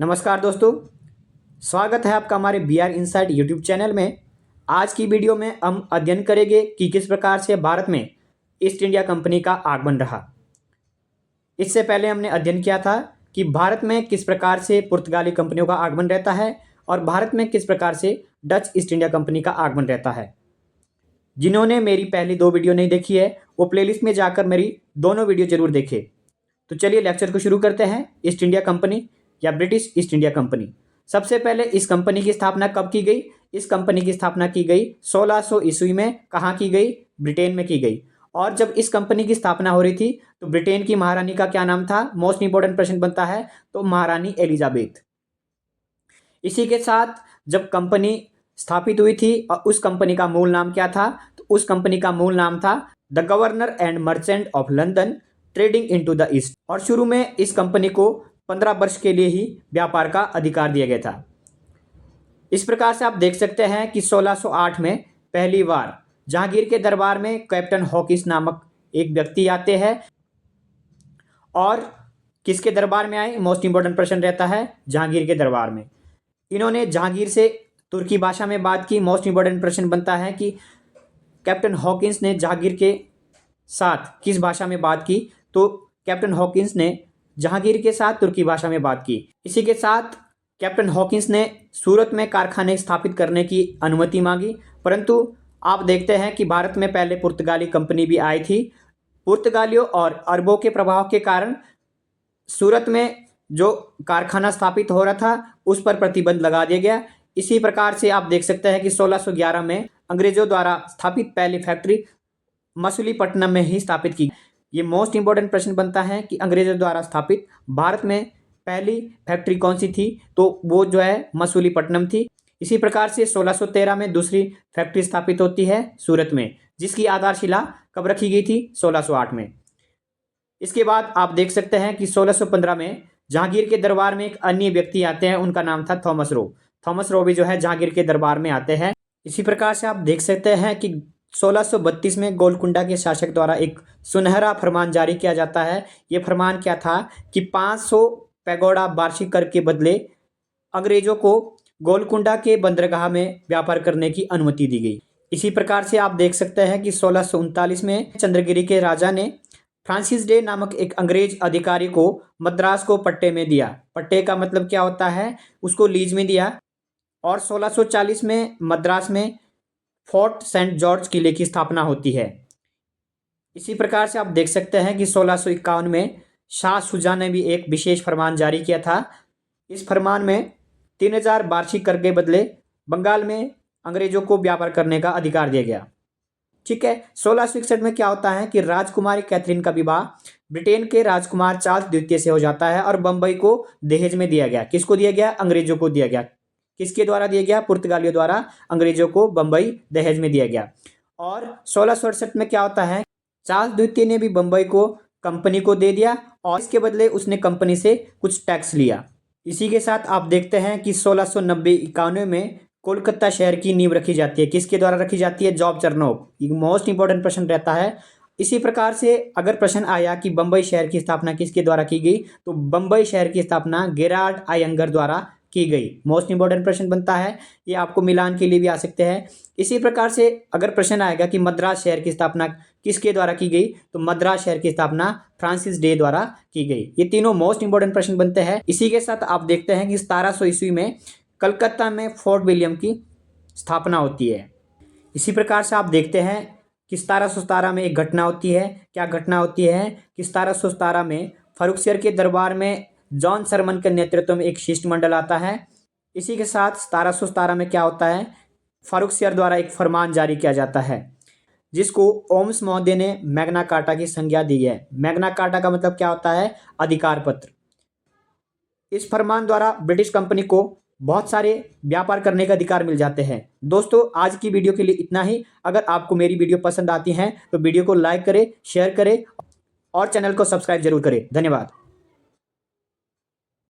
नमस्कार दोस्तों, स्वागत है आपका हमारे B R insight YouTube channel में। आज की वीडियो में हम अध्ययन करेंगे कि किस प्रकार से भारत में ईस्ट इंडिया कंपनी का आगमन रहा। इससे पहले हमने अध्ययन किया था कि भारत में किस प्रकार से पुर्तगाली कंपनियों का आगमन रहता है और भारत में किस प्रकार से डच ईस्ट इंडिया कंपनी का आगमन रहता है। जिन्होंने मेरी पहली 2 वीडियो नहीं देखी है वो प्लेलिस्ट में जाकर मेरी दोनों वीडियो जरूर देखें। तो चलिए लेक्चर को शुरू करते हैं। ईस्ट इंडिया कंपनी या ब्रिटिश ईस्ट इंडिया कंपनी। सबसे पहले इस कंपनी की स्थापना कब की गई? इस कंपनी की स्थापना की गई 1600 ईस्वी में। कहाँ की गई? ब्रिटेन में की गई। और जब इस कंपनी की स्थापना हो रही थी तो ब्रिटेन की महारानी का क्या नाम था? मोस्ट इंपॉर्टेंट प्रश्न बनता है, तो महारानी एलिजाबेथ। इसी के साथ जब कंपनी स्थापित हुई थी और उस कंपनी का मूल नाम क्या था? तो उस कंपनी का मूल नाम था the governor and merchant of London trading into the east. और शुरू में इस कंपनी को 15 वर्ष के लिए ही व्यापार का अधिकार दिया गया था। इस प्रकार से आप देख सकते हैं कि 1608 में पहली बार जहांगीर के दरबार में कैप्टन हॉकिंस नामक एक व्यक्ति आते हैं। और किसके दरबार में आए? मोस्ट इंपॉर्टेंट प्रश्न रहता है, जहांगीर के दरबार में। इन्होंने जहांगीर से तुर्की भाषा में बात की। मोस्ट इंपॉर्टेंट प्रश्न बनता है कि कैप्टन हॉकिंस ने जहांगीर के साथ किस भाषा में बात की? तो कैप्टन हॉकिंस ने जहांगीर के साथ तुर्की भाषा में बात की। इसी के साथ कैप्टन हॉकिंस ने सूरत में कारखाने स्थापित करने की अनुमति मांगी। परंतु आप देखते हैं कि भारत में पहले पुर्तगाली कंपनी भी आई थी। पुर्तगालियों और अरबों के प्रभाव के कारण सूरत में जो कारखाना स्थापित हो रहा था उस पर प्रतिबंध लगा दिया गया। इसी प्रकार से आप देख सकते हैं कि 1611 में अंग्रेजों द्वारा स्थापित पहली फैक्ट्री मसूलीपट्टनम में ही स्थापित की। ये मोस्ट इंपॉर्टेंट प्रश्न बनता है कि अंग्रेजों द्वारा स्थापित भारत में पहली फैक्ट्री कौन सी थी? तो वो जो है मसूलीपट्टनम थी। इसी प्रकार से 1613 में दूसरी फैक्ट्री स्थापित होती है सूरत में, जिसकी आधारशिला कब रखी गई थी? 1608 में। इसके बाद आप देख सकते हैं कि 1615 में जहांगीर के दरबार में एक अन्य व्यक्ति आते हैं, उनका नाम था थॉमस रो। थॉमस रो भी जो है जहांगीर के दरबार में आते हैं। इसी प्रकार से आप देख सकते हैं कि 1632 में गोलकुंडा के शासक द्वारा एक सुनहरा फरमान जारी किया जाता है। ये फरमान क्या था कि 500 पैगोडा वार्षिक कर के बदले अंग्रेजों को गोलकुंडा के बंदरगाह में व्यापार करने की अनुमति दी गई। इसी प्रकार से आप देख सकते हैं कि 1639 में चंद्रगिरी के राजा ने फ्रांसिस डे नामक एक अंग्रेज अधिकारी को मद्रास को पट्टे में दिया। पट्टे का मतलब क्या होता है? उसको लीज में दिया। और 1640 में मद्रास में फोर्ट सेंट जॉर्ज किले की स्थापना होती है। इसी प्रकार से आप देख सकते हैं कि 1651 में शाह शुजा ने भी एक विशेष फरमान जारी किया था। इस फरमान में 3000 वार्षिक कर के बदले बंगाल में अंग्रेजों को व्यापार करने का अधिकार दिया गया। ठीक है। 1661 में क्या होता है कि राजकुमारी कैथरीन का विवाह ब्रिटेन के राजकुमार चार्ल्स द्वितीय से हो जाता है और बंबई को दहेज में दिया गया। किसको दिया गया? अंग्रेजों को दिया गया। किसके द्वारा दिया गया? पुर्तगालियों द्वारा अंग्रेजों को बंबई दहेज में दिया गया। और 1668 में क्या होता है? चार्ल्स द्वितीय ने भी बंबई को कंपनी को दे दिया और इसके बदले उसने कंपनी से कुछ टैक्स लिया। इसी के साथ आप देखते हैं कि 1690-91 में कोलकाता शहर की नींव रखी जाती है। किसके द्वारा रखी जाती है? जॉब चरनोक। ये मोस्ट इंपॉर्टेंट प्रश्न रहता है। इसी प्रकार से अगर प्रश्न आया कि बंबई शहर की स्थापना किसके द्वारा की गई, तो बंबई शहर की स्थापना गेराल्ड आयंगर द्वारा की गई। मोस्ट इंपॉर्टेंट प्रश्न बनता है। ये आपको मिलान के लिए भी आ सकते हैं। इसी प्रकार से अगर प्रश्न आएगा कि मद्रास शहर की स्थापना किसके द्वारा की गई, तो मद्रास शहर की स्थापना फ्रांसिस डे द्वारा की गई। ये तीनों मोस्ट इंपॉर्टेंट प्रश्न बनते हैं। इसी के साथ आप देखते हैं कि 1700 ईस्वी में कलकत्ता में फोर्ट विलियम की स्थापना होती है। इसी प्रकार से आप देखते हैं कि 1717 में एक घटना होती है। क्या घटना होती है? कि 1717 में फर्रुखसियर के दरबार में जॉन सरमन के नेतृत्व में एक शिष्टमंडल आता है। इसी के साथ 1717 में क्या होता है? फर्रुखसियर द्वारा एक फरमान जारी किया जाता है जिसको ओम्स महोदय ने मैग्ना कार्टा की संज्ञा दी है। मैग्ना कार्टा का मतलब क्या होता है? अधिकार पत्र। इस फरमान द्वारा ब्रिटिश कंपनी को बहुत सारे व्यापार करने का अधिकार मिल जाते हैं। दोस्तों, आज की वीडियो के लिए इतना ही। अगर आपको मेरी वीडियो पसंद आती है तो वीडियो को लाइक करें, शेयर करें और चैनल को सब्सक्राइब जरूर करें। धन्यवाद।